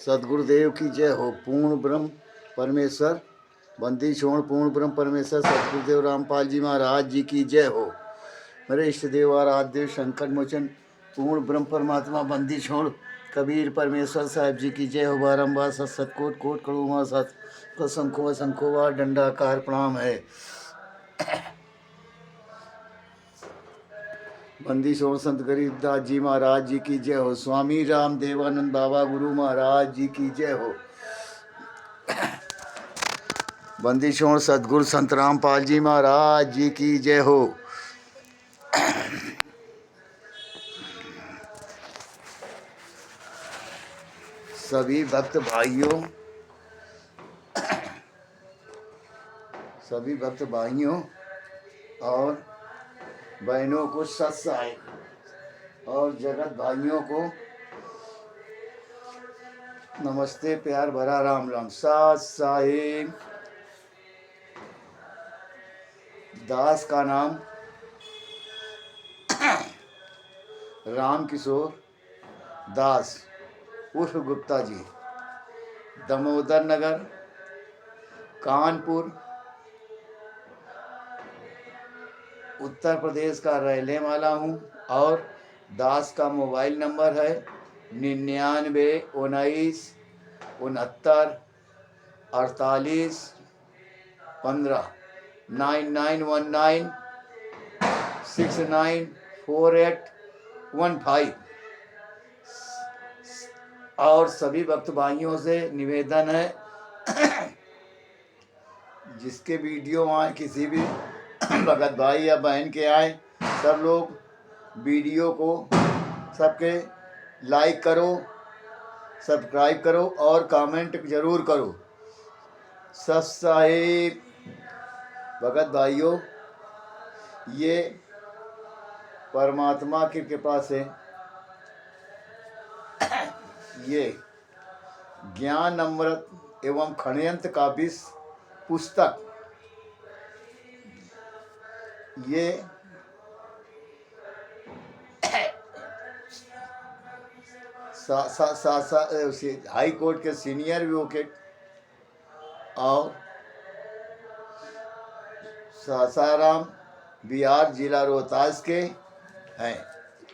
सदगुरुदेव की जय हो। पूर्ण ब्रह्म परमेश्वर बंदी छोड़ पूर्ण ब्रह्म परमेश्वर सदगुरुदेव रामपाल जी महाराज जी की जय हो। मेरे इष्ट देव आराध्य संकट मोचन पूर्ण ब्रह्म परमात्मा बंदी छोड़ कबीर परमेश्वर साहिब जी की जय हो। बारम्बार सत सत कोट कोट कड़ूमा सत शंखो शंखोवार दंडाकार प्रणाम है। बंदी छोड़ संत गरीबदास जी महाराज जी की जय हो। स्वामी राम देवानंद बाबा गुरु महाराज जी की जय हो। बंदी छोड़ सतगुरु संत रामपाल जी महाराज जी की जय हो। सभी भक्त भाइयों और बहनों को सत साहिब और जगत भाइयों को नमस्ते, प्यार भरा राम राम। सत साहिब दास का नाम राम किशोर दास उर्फ गुप्ता जी, दामोदर नगर, कानपुर, उत्तर प्रदेश का रहने वाला हूँ। और दास का मोबाइल नंबर है 99 69 69 48 15 9919694815। और सभी भक्त भाइयों से निवेदन है जिसके वीडियो आए, किसी भी भगत भाई या बहन के आए, सब लोग वीडियो को सबके लाइक करो, सब्सक्राइब करो और कमेंट जरूर करो। सत साहिब भगत भाइयों, ये परमात्मा की कृपा से ये ज्ञान अमृत एवं षड्यंत्र का विष पुस्तक, ये हाई कोर्ट के सीनियर एडवोकेट और सासाराम बिहार जिला रोहतास के हैं।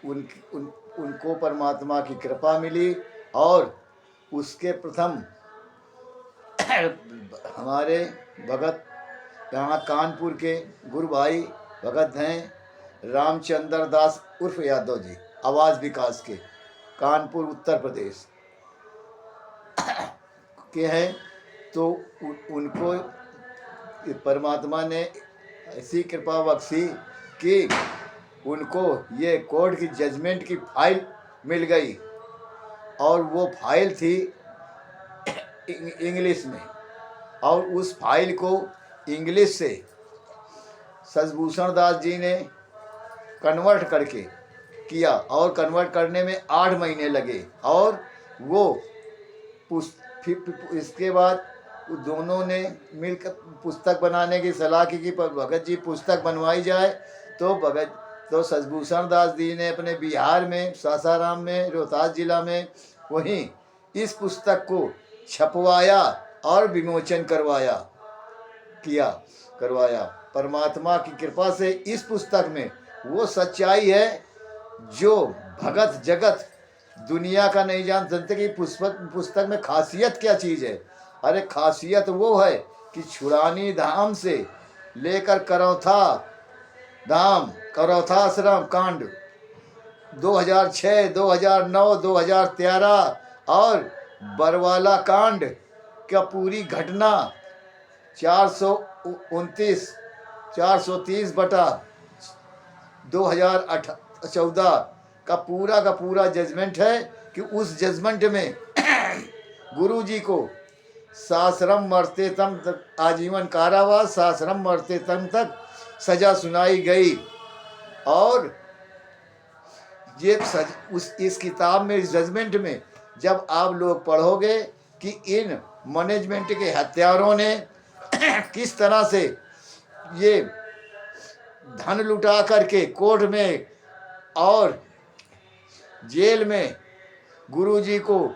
उनको परमात्मा की कृपा मिली और उसके प्रथम हमारे भगत यहाँ कानपुर के गुरु भाई भगत हैं रामचंद्र दास उर्फ यादव जी, आवाज़ विकास के, कानपुर उत्तर प्रदेश के हैं। तो उनको परमात्मा ने ऐसी कृपा बख्शी कि उनको ये कोर्ट की जजमेंट की फाइल मिल गई और वो फाइल थी इंग्लिश में, और उस फाइल को इंग्लिश से सजभूषण दास जी ने कन्वर्ट करके किया और कन्वर्ट करने में 8 महीने लगे। और वो इसके बाद दोनों ने मिलकर पुस्तक बनाने की सलाह की कि भगत जी पुस्तक बनवाई जाए। तो सजभूषण दास जी ने अपने बिहार में सासाराम में रोहतास जिला में वहीं इस पुस्तक को छपवाया और विमोचन करवाया। परमात्मा की कृपा से इस पुस्तक में वो सच्चाई है जो भगत जगत दुनिया का नहीं जानते कि पुस्तक में खासियत क्या चीज़ है। अरे खासियत वो है कि छुड़ानी धाम से लेकर करौथा धाम, करौथा आश्रम कांड 2006, 2009, 2013 और बरवाला कांड का पूरी घटना 430/2014 का पूरा जजमेंट है कि उस जजमेंट में गुरु जी को साश्रम मरते तम तक आजीवन कारावास, साश्रम मरते तम तक सजा सुनाई गई। और ये इस किताब में, इस जजमेंट में जब आप लोग पढ़ोगे कि इन मैनेजमेंट के हत्यारों ने किस तरह से ये धन लुटा करके कोर्ट में और जेल में गुरुजी को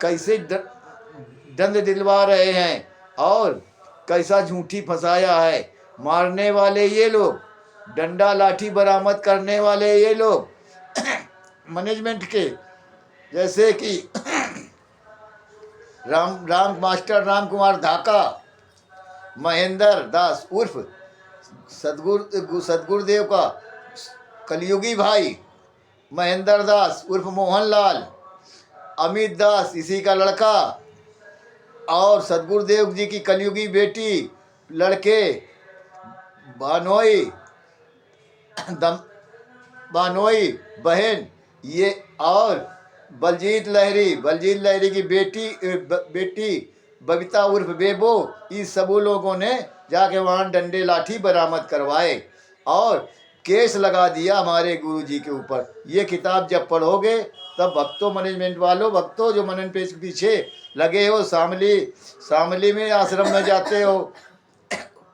कैसे दंड दिलवा रहे हैं और कैसा झूठी फंसाया है। मारने वाले ये लोग, डंडा लाठी बरामद करने वाले ये लोग मैनेजमेंट के, जैसे कि राम मास्टर राम कुमार धाका, महेंद्र दास उर्फ सदगुरुदेव का कलयुगी भाई, महेंद्र दास उर्फ मोहनलाल, अमित दास इसी का लड़का, और सदगुरुदेव जी की कलयुगी बेटी लड़के बानोई बानोई बहन ये, और बलजीत लहरी की बेटी बबीता उर्फ बेबो, इस सबू लोगों ने जाके वहाँ डंडे लाठी बरामद करवाए और केस लगा दिया हमारे गुरु जी के ऊपर। ये किताब जब पढ़ोगे तब भक्तों मैनेजमेंट वालों, भक्तों जो मनन पेश के पीछे लगे हो, शामली में आश्रम में जाते हो,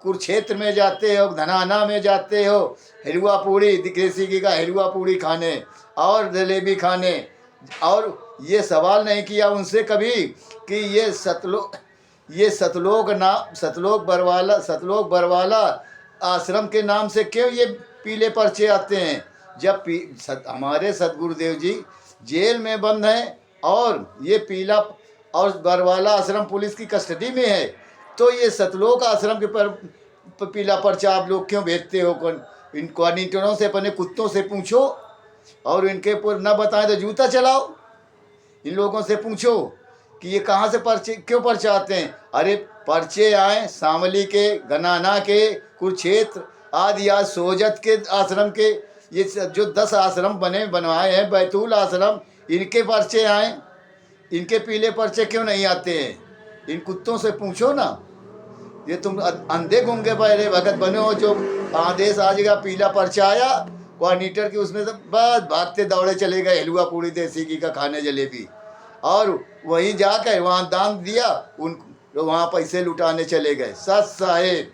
कुरुक्षेत्र में जाते हो, धनाना में जाते हो, हलवा पूड़ी देसी का हलवा पूड़ी खाने और जलेबी खाने, और ये सवाल नहीं किया उनसे कभी कि ये सतलोक बरवाला आश्रम के नाम से क्यों ये पीले पर्चे आते हैं। जब हमारे सदगुरुदेव जी जेल में बंद हैं और ये पीला और बरवाला आश्रम पुलिस की कस्टडी में है, तो ये सतलोक आश्रम के पर पीला पर्चा आप लोग क्यों भेजते हो। इन कोऑर्डिनेटरों से, अपने कुत्तों से पूछो, और इनके ऊपर न बताएं तो जूता चलाओ। इन लोगों से पूछो कि ये कहाँ से पर्चे क्यों पर्चे आते हैं। अरे पर्चे आए शामली के, गनाना के, कुरुक्षेत्र आदि, आज सोजत के आश्रम के, ये जो 10 आश्रम बनवाए हैं, बैतूल आश्रम, इनके पर्चे आए। इनके पीले पर्चे क्यों नहीं आते हैं, इन कुत्तों से पूछो ना। ये तुम अंधे गूंगे पहले भगत बने हो, जो आदेश आ जाएगा पीला पर्चा आया कोऑर्डिनेटर की, उसमें से बस भागते दौड़े चले गए हलवा पूड़ी देसी घी का खाने जलेबी, और वहीं जाकर वहाँ दान दिया, उन वहाँ पैसे लुटाने चले गए। सच साहेब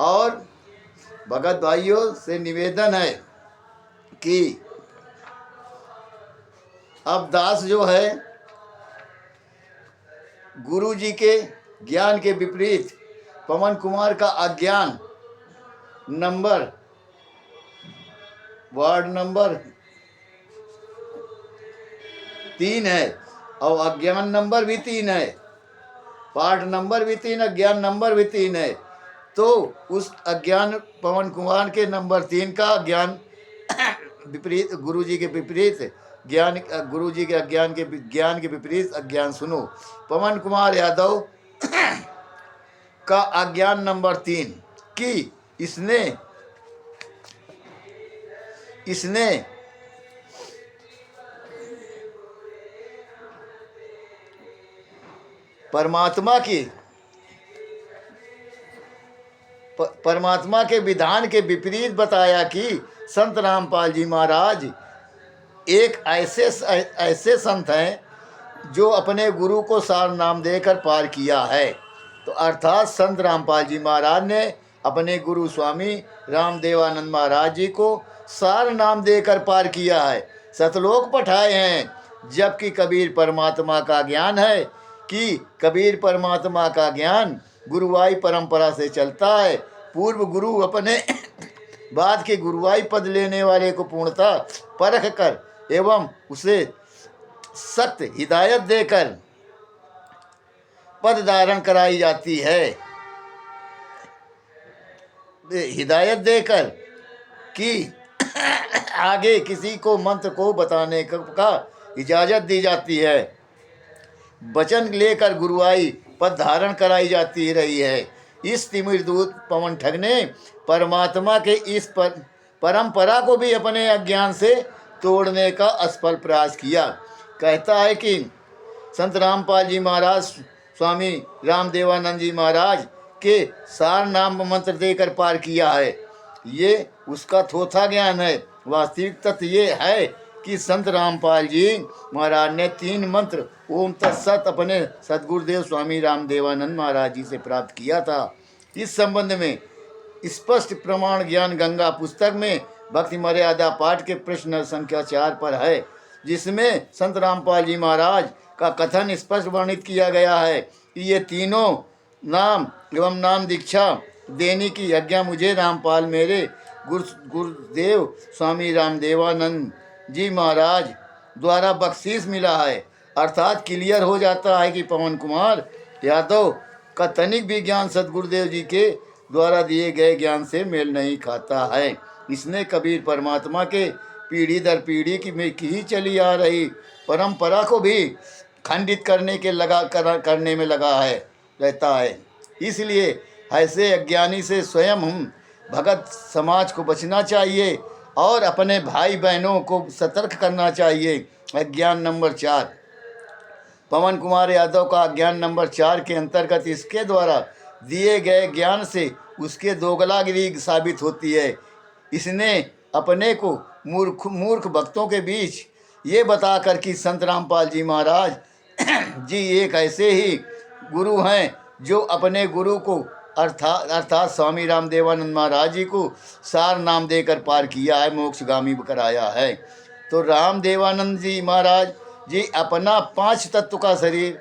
और भगत भाइयों से निवेदन है कि अब दास जो है गुरु जी के ज्ञान के विपरीत पवन कुमार का अज्ञान वार्ड नंबर 3 है और अज्ञान नंबर भी 3 है, पार्ट नंबर भी 3, अज्ञान नंबर भी 3 है। तो उस अज्ञान पवन कुमार के नंबर 3 का ज्ञान विपरीत, गुरु जी के विपरीत ज्ञान, गुरु जी के ज्ञान के विपरीत अज्ञान सुनो। पवन कुमार यादव का अज्ञान नंबर 3 कि इसने परमात्मा के विधान के विपरीत बताया कि संत रामपाल जी महाराज एक ऐसे संत हैं जो अपने गुरु को सार नाम देकर पार किया है। तो अर्थात संत रामपाल जी महाराज ने अपने गुरु स्वामी रामदेवानंद महाराज जी को सार नाम देकर पार किया है, सतलोक पठाए हैं। जबकि कबीर परमात्मा का ज्ञान है कि कबीर परमात्मा का ज्ञान गुरुवाई परंपरा से चलता है। पूर्व गुरु अपने बाद के गुरुवाई पद लेने वाले को पूर्णतः परख कर एवं उसे सख्त हिदायत देकर पद धारण कराई जाती है। हिदायत देकर कि आगे किसी को मंत्र को बताने का इजाज़त दी जाती है। वचन लेकर गुरुवाई पद धारण कराई जाती रही है। इस तिमिर दूत पवन ठग ने परमात्मा के इस परंपरा को भी अपने अज्ञान से तोड़ने का असफल प्रयास किया। कहता है कि संत रामपाल जी महाराज स्वामी रामदेवानंद जी महाराज के सार नाम मंत्र देकर पार किया है, ये उसका थोथा ज्ञान है। वास्तविक तथ्य ये है कि संत रामपाल जी महाराज ने 3 मंत्र ओम तत्सत अपने सदगुरुदेव स्वामी रामदेवानंद महाराज जी से प्राप्त किया था। इस संबंध में स्पष्ट प्रमाण ज्ञान गंगा पुस्तक में भक्ति मर्यादा पाठ के प्रश्न संख्या 4 पर है, जिसमें संत रामपाल जी महाराज का कथन स्पष्ट वर्णित किया गया है कि ये तीनों नाम एवं नाम दीक्षा देने की आज्ञा मुझे रामपाल मेरे गुरुदेव स्वामी रामदेवानंद जी महाराज द्वारा बख्शीश मिला है। अर्थात क्लियर हो जाता है कि पवन कुमार यादव का तनिक भी ज्ञान सदगुरुदेव जी के द्वारा दिए गए ज्ञान से मेल नहीं खाता है। इसने कबीर परमात्मा के पीढ़ी दर पीढ़ी की ही चली आ रही परंपरा को भी खंडित करने में लगा रहता है। इसलिए ऐसे अज्ञानी से स्वयं हम भगत समाज को बचना चाहिए और अपने भाई बहनों को सतर्क करना चाहिए। अज्ञान नंबर 4, पवन कुमार यादव का अज्ञान नंबर 4 के अंतर्गत इसके द्वारा दिए गए ज्ञान से उसके दोगलागिरी साबित होती है। इसने अपने को मूर्ख भक्तों के बीच ये बताकर कि संत रामपाल जी महाराज जी एक ऐसे ही गुरु हैं जो अपने गुरु को अर्थात स्वामी रामदेवानंद महाराज जी को सार नाम देकर पार किया है, मोक्षगामी कराया है। तो रामदेवानंद जी महाराज जी अपना 5 तत्व का शरीर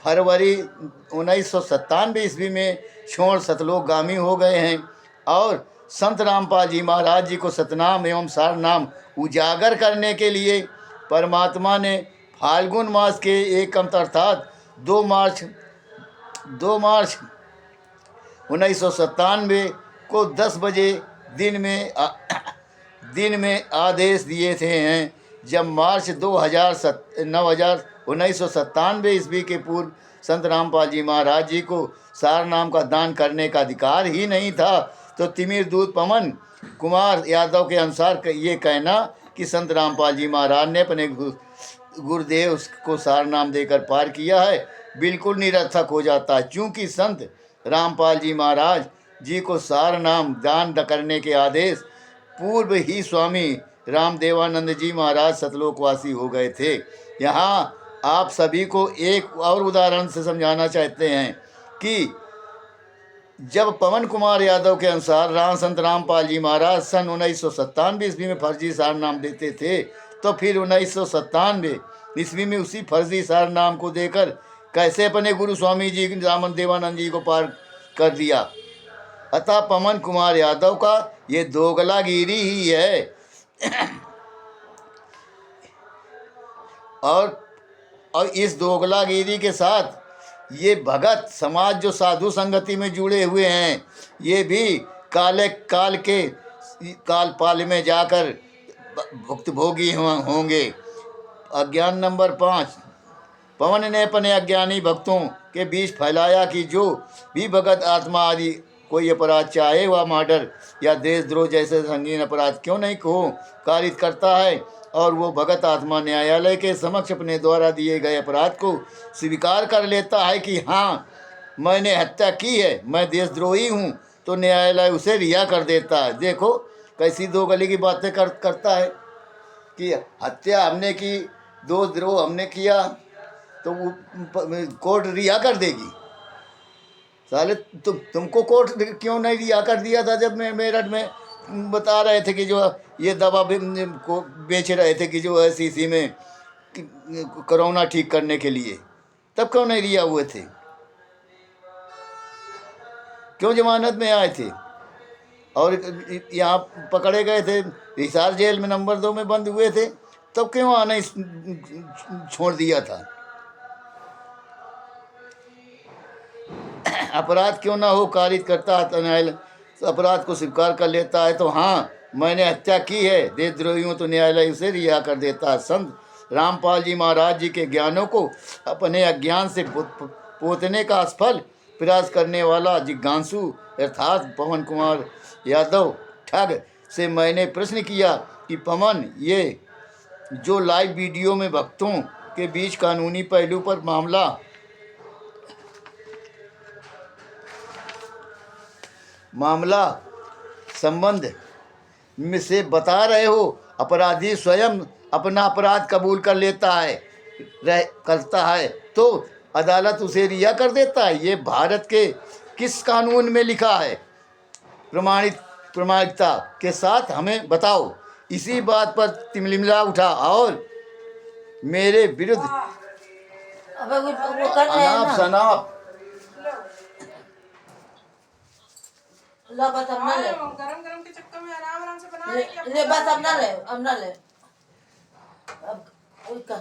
फरवरी 1997 ईस्वी में छोड़ सतलोकगामी हो गए हैं और संत रामपाल जी महाराज जी को सतनाम एवं सार नाम उजागर करने के लिए परमात्मा ने फाल्गुन मास के एक अर्थात 2 मार्च 1997 को 10 बजे दिन में आदेश दिए थे हैं। जब मार्च 1997 ईस्वी के पूर्व संत रामपाल जी महाराज जी को सार नाम का दान करने का अधिकार ही नहीं था, तो तिमिर दूत पवन कुमार यादव के अनुसार ये कहना कि संत रामपाल जी महाराज ने अपने गुरुदेव को सार नाम देकर पार किया है बिल्कुल निरर्थक हो जाता है। चूँकि संत रामपाल जी महाराज जी को सार नाम दान करने के आदेश पूर्व ही स्वामी रामदेवानंद जी महाराज सतलोकवासी हो गए थे। यहाँ आप सभी को एक और उदाहरण से समझाना चाहते हैं कि जब पवन कुमार यादव के अनुसार संत रामपाल जी महाराज सन 1997 ईस्वी में फर्जी सार नाम देते थे, तो फिर 1997 ईस्वी में उसी फर्जी सार नाम को देकर कैसे अपने गुरु स्वामी जी रामदेवानंद जी को पार कर दिया। अतः पवन कुमार यादव का ये दोगलागिरी ही है। और इस दोगलागिरी के साथ ये भगत समाज जो साधु संगति में जुड़े हुए हैं, ये भी काल पाल में जाकर भुक्तभोगी होंगे। अज्ञान नंबर 5, पवन ने अपने अज्ञानी भक्तों के बीच फैलाया कि जो भी भगत आत्मा आदि कोई अपराध, चाहे वह मर्डर या देशद्रोह जैसे संगीन अपराध क्यों नहीं को कारित करता है, और वो भगत आत्मा न्यायालय के समक्ष अपने द्वारा दिए गए अपराध को स्वीकार कर लेता है कि हाँ मैंने हत्या की है, मैं देशद्रोही हूँ, तो न्यायालय उसे रिहा कर देता है। देखो कैसी दो गली की बातें करता है कि हत्या हमने की, देशद्रोह हमने किया, तो वो कोर्ट रिहा कर देगी। साले तुमको कोर्ट क्यों नहीं रिहा कर दिया था जब मैं मेरठ में बता रहे थे कि जो ये दवा को बेच रहे थे कि जो शीशी में कोरोना ठीक करने के लिए, तब क्यों नहीं रिहा हुए थे? क्यों जमानत में आए थे और यहाँ पकड़े गए थे, हिसार जेल में नंबर 2 में बंद हुए थे, तब क्यों आने छोड़ दिया था? अपराध क्यों ना हो कारित करता है न्यायालय, अपराध को स्वीकार कर लेता है, तो हाँ मैंने हत्या की है, देशद्रोही हूँ, तो न्यायालय उसे रिहा कर देता है। संत रामपाल जी महाराज जी के ज्ञानों को अपने अज्ञान से पोतने का असफल प्रयास करने वाला जिज्ञासु अर्थात पवन कुमार यादव ठग से मैंने प्रश्न किया कि पवन, ये जो लाइव वीडियो में भक्तों के बीच कानूनी पहलू पर मामला संबंध में से बता रहे हो, अपराधी स्वयं अपना अपराध कबूल कर लेता है तो अदालत उसे रिहा कर देता है। ये भारत के किस कानून में लिखा है? प्रमाणिकता के साथ हमें बताओ। इसी बात पर तिमलिमला उठा और मेरे विरुद्ध अबे वो कर रहे हैं अनाप ना। शनाप लो बस अब ना ले। गरम गरम के चक्कर में आराम आराम से बना ले, रहे हैं ले बस अब ना ले, अब ना ले। अब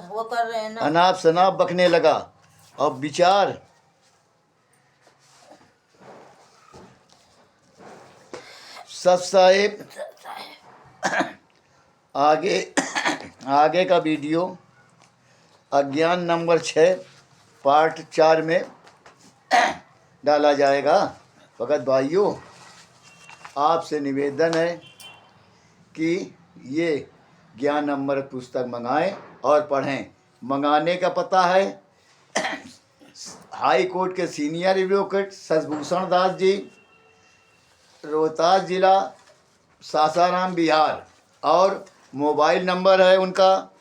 वो कर रहे हैं ना। अनाप शनाप बकने लगा। अब विचार सत साहेब आगे आगे का वीडियो अज्ञान नंबर 6 पार्ट 4 में डाला जाएगा। भगत भाइयों, आपसे निवेदन है कि ये ज्ञान अमृत पुस्तक मंगाएं और पढ़ें। मंगाने का पता है हाई कोर्ट के सीनियर एडवोकेट शशिभूषण दास जी, रोहतास जिला, सासाराम, बिहार। और मोबाइल नंबर है उनका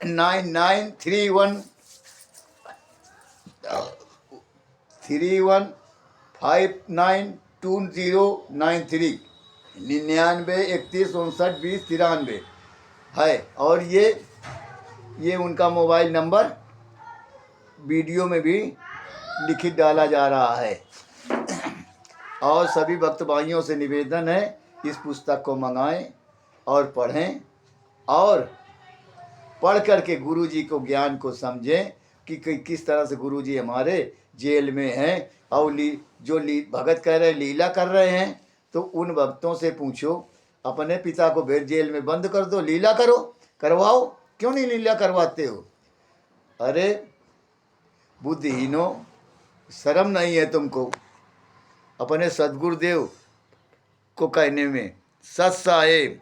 9931592093 9931592093 है। और ये उनका मोबाइल नंबर वीडियो में भी लिखित डाला जा रहा है। और सभी भक्त भाइयों से निवेदन है इस पुस्तक को मंगाएं और पढ़ें और पढ़ करके गुरु जी को ज्ञान को समझें कि किस तरह से गुरु जी हमारे जेल में हैं और भगत कह रहे लीला कर रहे हैं। तो उन भक्तों से पूछो, अपने पिता को फिर जेल में बंद कर दो, लीला करो, करवाओ, क्यों नहीं लीला करवाते हो? अरे बुद्धिहीनो, शर्म नहीं है तुमको अपने सदगुरुदेव को कहने में। सत साहेब।